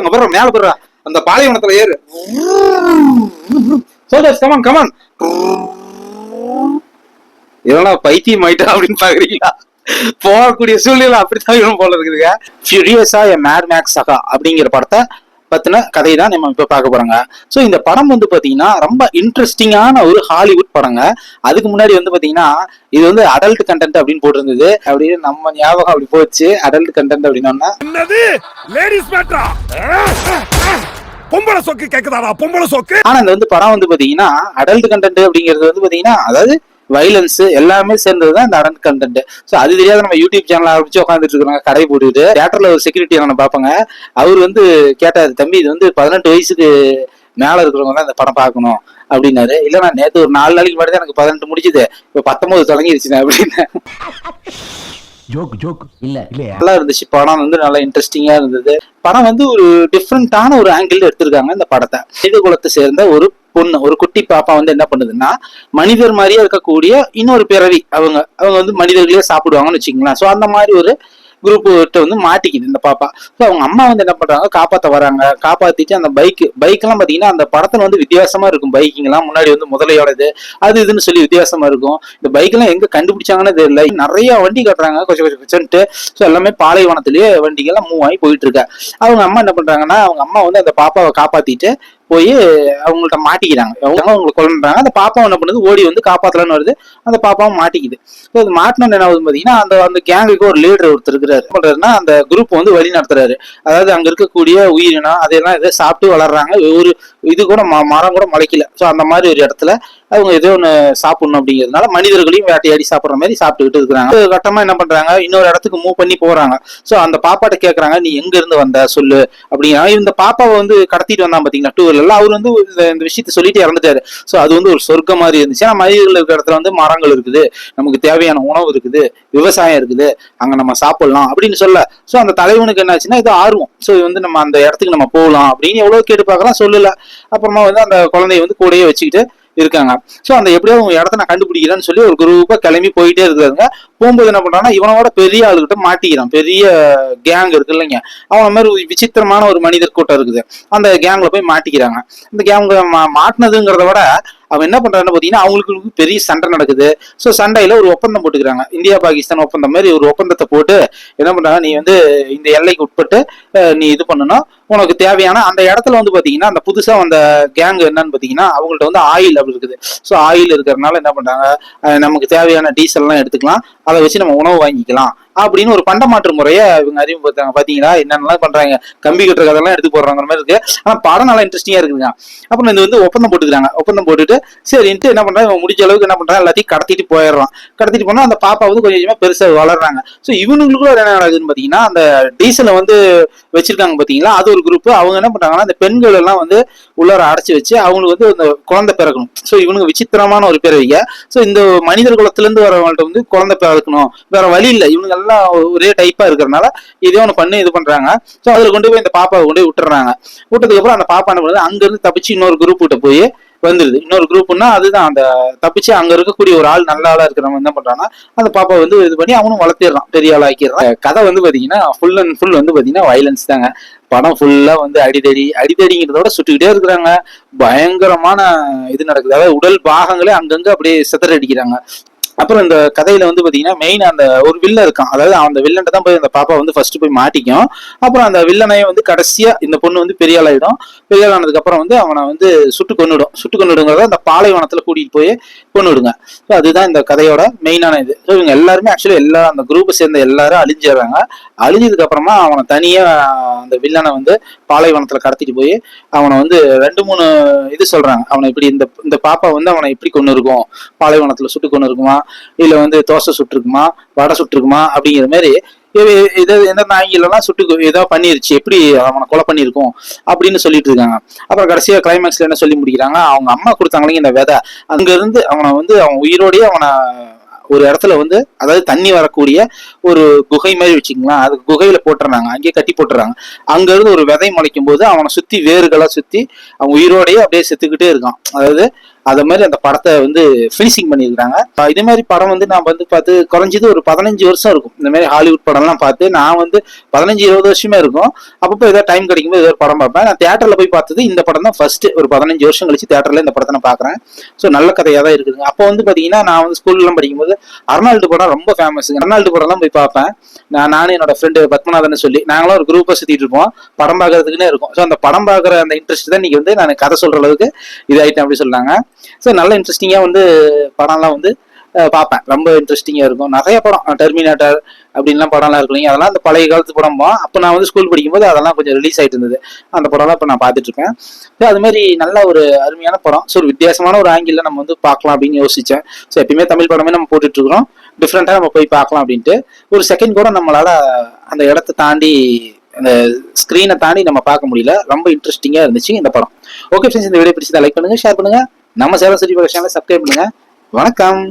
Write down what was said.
அங்க போற மேல போடுற அந்த பாலைவனத்துல ஏறு. Soldiers come on come on. இதெல்லாம் பைத்தியம் ஆயிட்டா அப்படின்னு பாக்குறீங்களா? போகக்கூடிய சூழ்நிலை அப்படித்தான் இவன் போல இருக்குதுங்க. ஃபியூரியஸா எ மேட் மேக்ஸ் சகா அப்படிங்கிற படத்தை பத்தின கதை தான் நம்ம இப்ப பார்க்க போறோங்க. சோ இந்த படம் வந்து பாத்தீங்கன்னா ரொம்ப இன்ட்ரெஸ்டிங்கான ஒரு ஹாலிவுட் படங்க. அதுக்கு முன்னாடி வந்து பாத்தீங்கன்னா இது வந்து அடல்ட் கண்டென்ட் அப்படின்னு போட்டிருந்தது. அப்படின்னு நம்ம ஞாபகம் அப்படி போச்சு. அடல்ட் கண்டென்ட் அப்படின்னா பொம்பளை சொக்கு கேக்குதாடா, பொம்பளை சொக்கு. ஆனா இந்த வந்து படம் வந்து பாத்தீங்கன்னா அடல்ட் கண்டென்ட் அப்படிங்கிறது வந்து பாத்தீங்கன்னா அதாவது வைலன்ஸ் எல்லாமே சேர்ந்ததுதான் இந்த அடல்ட் கண்டென்ட். சோ அது தெரியாத நம்ம யூடியூப் சேனல் ஆரம்பிச்சு உட்காந்துட்டு இருக்காங்க கடை போட்டுட்டு. தியேட்டர்ல ஒரு செக்யூரிட்டி நான் பாப்பாங்க. அவர் வந்து கேட்டாரு, தம்பி இது வந்து 18 வயசுக்கு மேல இருக்கிறவங்க தான் இந்த படம் பார்க்கணும் அப்படின்னாரு. இல்ல நான் நேற்று ஒரு 4 நாளைக்கு முன்னாடி எனக்கு 18 முடிச்சுது, இப்ப 19 தொடங்கிருச்சு அப்படின்னு. நல்லா இருந்துச்சு படம் வந்து நல்லா இன்ட்ரெஸ்டிங்கா இருந்தது. படம் வந்து ஒரு டிஃப்ரெண்டான ஒரு ஆங்கிள் எடுத்திருக்காங்க இந்த படத்தை. மனித குலத்தை சேர்ந்த ஒரு பொண்ணு, ஒரு குட்டி பாப்பா வந்து என்ன பண்ணுதுன்னா மனிதர் மாதிரியே இருக்கக்கூடிய இன்னொரு பிறவி. அவங்க வந்து மனிதர்களே சாப்பிடுவாங்கன்னு வச்சுக்கலாம். சோ அந்த மாதிரி ஒரு குரூப் கிட்ட வந்து மாட்டிக்குது இந்த பாப்பா. ஸோ அவங்க அம்மா வந்து என்ன பண்றாங்க, காப்பாற்ற வராங்க. காப்பாத்திட்டு அந்த பைக் எல்லாம் பாத்தீங்கன்னா அந்த படத்துல வந்து வித்தியாசமா இருக்கும். பைக்கிங் எல்லாம் முன்னாடி வந்து முதலையோடது அது இதுன்னு சொல்லி வித்தியாசமா இருக்கும். இந்த பைக் எல்லாம் எங்க கண்டுபிடிச்சாங்கன்னு தெரியல. நிறைய வண்டி கட்டுறாங்க கொஞ்சம். ஸோ எல்லாமே பாலைவனத்திலேயே வண்டிகள்லாம் மூவ் ஆகி போயிட்டு இருக்க. அவங்க அம்மா என்ன பண்றாங்கன்னா அவங்க அம்மா வந்து அந்த பாப்பாவை காப்பாத்திட்டு போய் அவங்கள்ட்ட மாட்டிக்கிறாங்க. அவங்களை கொல்றாங்க. அந்த பாப்பா என்ன பண்ணுது, ஓடி வந்து காப்பாத்தலான்னு வருது. அந்த பாப்பாவும் மாட்டிக்குது. ஸோ அது மாட்டினோன்னு என்ன ஆகுது பாத்தீங்கன்னா அந்த கேங்குக்கு ஒரு லீடர் ஒருத்தர் இருக்கிறாரு. பண்றாருன்னா அந்த குரூப் வந்து வழி நடத்துறாரு. அதாவது அங்க இருக்கக்கூடிய உயிரினம் அதெல்லாம் எதை சாப்பிட்டு வளர்றாங்க. ஒரு இது கூட மரம் கூட முளைக்கல. ஸோ அந்த மாதிரி ஒரு இடத்துல அவங்க ஏதோ ஒன்று சாப்பிடணும் அப்படிங்கிறதுனால மனிதர்களையும் வேட்டையாடி சாப்பிட்ற மாதிரி சாப்பிட்டுக்கிட்டு இருக்கிறாங்க. கட்டமா என்ன பண்றாங்க, இன்னொரு இடத்துக்கு மூவ் பண்ணி போறாங்க. ஸோ அந்த பாப்பாட்ட கேட்கறாங்க, நீ எங்க இருந்து வந்த சொல்லு அப்படிங்கிறாங்க. இந்த பாப்பாவை வந்து கடத்திட்டு வந்தான் பாத்தீங்களா டூ வீலர்ல, அவர் வந்து இந்த விஷயத்த சொல்லிட்டு இறந்துட்டாரு. ஸோ அது வந்து ஒரு சொர்க்கம் மாதிரி இருந்துச்சு. ஆனா மனிதர்கள் இருக்கிற இடத்துல வந்து மரங்கள் இருக்குது, நமக்கு தேவையான உணவு இருக்குது, விவசாயம் இருக்குது, அங்க நம்ம சாப்பிடலாம் அப்படின்னு சொல்ல. ஸோ அந்த தலைவனுக்கு என்ன ஆச்சுன்னா இது ஆர்வம். ஸோ வந்து நம்ம அந்த இடத்துக்கு நம்ம போகலாம் அப்படின்னு எவ்வளவு கேட்டு பார்க்கலாம், சொல்லல. அப்புறமா வந்து அந்த குழந்தைய வந்து கூடயே வச்சுக்கிட்டு இருக்காங்க. சோ அந்த எப்படியாவது உங்க இடத்த நான் கண்டுபிடிக்கிறேன்னு சொல்லி ஒரு குரூப்பா கிளம்பி போயிட்டே இருக்காங்க. போகும்போது என்ன பண்றாங்கன்னா இவனோட பெரிய ஆளுகிட்ட மாட்டிக்கிறான். பெரிய கேங் இருக்கு இல்லைங்க, அவன மாதிரி விசித்திரமான ஒரு மனிதர் கூட்டம் இருக்குது. அந்த கேங்ல போய் மாட்டிக்கிறாங்க. அந்த கேங்ல மாட்டினதுங்கிறத விட அவன் என்ன பண்றான்னு பாத்தீங்கன்னா அவங்களுக்கு பெரிய சண்டை நடக்குது. சோ சண்டையில ஒரு ஒப்பந்தம் போட்டுக்கிறாங்க. இந்தியா பாகிஸ்தான் ஒப்பந்தம் மாதிரி ஒரு ஒப்பந்தத்தை போட்டு என்ன பண்றாங்க, நீ வந்து இந்த எல்லைக்கு உட்பட்டு நீ இது பண்ணணும், உனக்கு தேவையான அந்த இடத்துல வந்து பாத்தீங்கன்னா அந்த புதுசா அந்த கேங் என்னன்னு பாத்தீங்கன்னா அவங்கள்ட்ட வந்து ஆயில் அப்படி இருக்குது. ஸோ ஆயில் இருக்கிறதுனால என்ன பண்றாங்க, நமக்கு தேவையான டீசல் எல்லாம் எடுத்துக்கலாம், அதை வச்சு நம்ம உணவு வாங்கிக்கலாம் அப்படின்னு ஒரு பண்டமாற்று முறைய இவங்க அறிமுகப்படுத்தாங்க. பாத்தீங்களா என்னென்னலாம் பண்றாங்க, கம்பி கட்டுற கதெல்லாம் எடுத்து போடுறாங்க மாதிரி இருக்கு. ஆனா படம் நல்லா இன்ட்ரெஸ்டிங்கா இருக்குங்க. அப்புறம் இது வந்து ஒப்பந்தம் போட்டுக்கிறாங்க. ஒப்பந்தம் போட்டுட்டு சரின்ட்டு என்ன பண்றாங்க, இவன் முடிஞ்ச அளவுக்கு என்ன பண்றாங்க எல்லாத்தையும் கடத்திட்டு போயிடுறான். கடத்திட்டு போனா அந்த பாப்பா வந்து கொஞ்சம் கொஞ்சமா பெருசா வளர்றாங்க. ஸோ இவனுங்களுக்கும் என்ன நடக்குதுன்னு பாத்தீங்கன்னா அந்த டீசலை வந்து வச்சிருக்காங்க பாத்தீங்களா, அது ஒரு குரூப். அவங்க என்ன பண்றாங்கன்னா அந்த பெண்கள் எல்லாம் வந்து உள்ளார அடைச்சு வச்சு அவங்களுக்கு வந்து அந்த குழந்தை பிறக்கணும். ஸோ இவனுக்கு விசித்திரமான ஒரு பிறவிங்க. ஸோ இந்த மனிதர் குலத்துல இருந்து வரவங்கள்ட்ட வந்து குழந்தை பிறக்கணும், வேற வழி இல்லை, இவங்க எல்லாம் ஒரே டைப்பா இருக்கிறதுனால இதே ஒன்று பண்ணி இது பண்றாங்க. ஸோ அதுல கொண்டு போய் இந்த பாப்பாவை கொண்டு போய் விட்டுறாங்க. விட்டதுக்கு அப்புறம் அந்த பாப்பா என்ன பண்ணுது, அங்க இருந்து தப்பிச்சு இன்னொரு குரூப் கிட்ட போய் வந்துருது. இன்னொரு குரூப்னா அதுதான் அந்த தப்பிச்சு அங்க இருக்கக்கூடிய ஒரு ஆள் நல்ல ஆளா இருக்கிறவங்க என்ன பண்றாங்கன்னா அந்த பாப்பா வந்து இது பண்ணி அவனும் வளர்த்திடுறான், பெரிய ஆள் ஆக்கிடுறான். கதை வந்து பாத்தீங்கன்னா ஃபுல் அண்ட் ஃபுல் வந்து பாத்தீங்கன்னா வயலன்ஸ் தாங்க. படம் ஃபுல்லா வந்து அடிதடிங்கிறதோட சுட்டுக்கிட்டே இருக்கிறாங்க. பயங்கரமான இது நடக்குது. அதாவது உடல் பாகங்களே அங்கங்க அப்படியே சிதற அடிக்கிறாங்க. அப்புறம் இந்த கதையில வந்து பாத்தீங்கன்னா மெயின் அந்த ஒரு வில்லன் இருக்கான். அதாவது அந்த வில்லன் தான் போய் அந்த பாப்பா வந்து ஃபர்ஸ்ட் போய் மாட்டிக்கும். அப்புறம் அந்த வில்லனையும் வந்து கடைசியா இந்த பொண்ணு வந்து பெரிய ஆளாயிடும். பெரிய ஆளானதுக்கு அப்புறம் வந்து அவனை வந்து சுட்டு கொன்னுடுங்கிறத அந்த பாலைவனத்துல கூட்டிட்டு போய் கொன்னுடுங்க. ஸோ அதுதான் இந்த கதையோட மெயினான இது. ஸோ இவங்க எல்லாருமே ஆக்சுவலி எல்லா அந்த குரூப்பை சேர்ந்த எல்லாரும் அழிஞ்சிடுறாங்க. அழிஞ்சதுக்கு அப்புறமா அவனை தனியா அந்த வில்லனை வந்து பாலைவனத்துல கடத்திட்டு போய் அவனை வந்து 2-3 இது சொல்றாங்க. அவனை இப்படி இந்த பாப்பா வந்து அவனை இப்படி கொண்டு இருக்கும், பாலைவனத்துல சுட்டு கொண்டு இருக்குமா, இல்ல வந்து தோசை சுட்டுருக்குமா, வடை சுட்டுருக்குமா அப்படிங்கிற மாதிரி எந்த நாய்களெல்லாம் சுட்டு ஏதோ பண்ணிருச்சு, எப்படி அவனை கொலை பண்ணிருக்கோம் அப்படின்னு சொல்லிட்டு இருக்காங்க. அப்புறம் கடைசியா கிளைமேக்ஸ்ல என்ன சொல்லி முடிக்கிறாங்க, அவங்க அம்மா கொடுத்தாங்களே இந்த விதை, அங்க இருந்து அவனை வந்து அவன் உயிரோடய அவனை ஒரு இடத்துல வந்து அதாவது தண்ணி வரக்கூடிய ஒரு குகை மாதிரி வச்சுக்கலாம், அது குகையில போட்டுறாங்க, அங்கேயே கட்டி போட்டுறாங்க. அங்க இருந்து ஒரு விதை முளைக்கும் போது அவனை சுத்தி வேர்களா சுத்தி அவன் உயிரோடய அப்படியே செத்துக்கிட்டே இருக்கான். அதாவது அது மாதிரி அந்த படத்தை வந்து ஃபினிஷிங் பண்ணியிருக்காங்க. இதே மாதிரி படம் வந்து நான் வந்து பார்த்து குறைஞ்சது ஒரு 15 வருஷம் இருக்கும். இந்த மாதிரி ஹாலிவுட் படம்லாம் பார்த்து நான் வந்து 15-20 வருஷமே இருக்கும். அப்பப்போ ஏதாவது டைம் கிடைக்கும்போது ஏதோ ஒரு படம் பார்ப்பேன். நான் தியேட்டர்ல போய் பார்த்தது இந்த படம் தான் ஃபர்ஸ்ட். ஒரு 15 வருஷம் கழிச்சு தியேட்டர்ல இந்த படத்தை நான் பார்க்குறேன். ஸோ நல்ல கதையாக தான் இருக்குதுங்க. அப்போ வந்து பார்த்தீங்கன்னா நான் வந்து ஸ்கூல்லாம் படிக்கும்போது அர்னால்டு படம் ரொம்ப ஃபேமஸ். அர்னால்டு படம்லாம் போய் பார்ப்பேன். நானும் என்னோட ஃப்ரெண்டு பத்மநாதன் சொல்லி நாங்களும் ஒரு குரூப்பை சுற்றிட்டு இருப்போம். படம் பார்க்கறதுக்குன்னே இருக்கும். ஸோ அந்த படம் பார்க்குற அந்த இன்ட்ரெஸ்ட் தான் இன்னைக்கு வந்து நான் கதை சொல்ற அளவுக்கு இதாயிட்டேன் அப்படி சொன்னாங்க. ஸோ நல்ல இன்ட்ரெஸ்டிங்காக வந்து படம்லாம் வந்து பார்ப்பேன். ரொம்ப இன்ட்ரெஸ்டிங்காக இருக்கும். நிறைய படம் டெர்மினேட்டர் அப்படின்லாம் படம்லாம் இருக்கு இல்லைங்க, அதெல்லாம் அந்த பழைய காலத்து படம். அப்போ நான் வந்து ஸ்கூல் படிக்கும்போது அதெல்லாம் கொஞ்சம் ரிலீஸ் ஆகிட்டு இருந்தது. அந்த படம்லாம் இப்போ நான் பார்த்துட்டு இருக்கேன். ஸோ அது மாதிரி நல்ல ஒரு அருமையான படம். ஸோ ஒரு வித்தியாசமான ஒரு ஆங்கிளில் நம்ம வந்து பார்க்கலாம் அப்படின்னு யோசித்தேன். ஸோ எப்பயுமே தமிழ் படமே நம்ம போட்டுட்டு இருக்கிறோம். டிஃப்ரெண்ட்டாக நம்ம போய் பார்க்கலாம் அப்படின்ட்டு ஒரு செகண்ட் கூட நம்மளால அந்த இடத்த தாண்டி அந்த ஸ்க்ரீனை தாண்டி நம்ம பார்க்க முடியல. ரொம்ப இன்ட்ரெஸ்டிங்காக இருந்துச்சு இந்த படம். ஓகே ஃப்ரெண்ட்ஸ், இந்த வீடியோ பிடிச்சதை லைக் பண்ணுங்க, ஷேர் பண்ணுங்க. நம்ம சேலம் சிட்டி சேனலை சப்ஸ்கிரைப் பண்ணுங்க. வணக்கம்.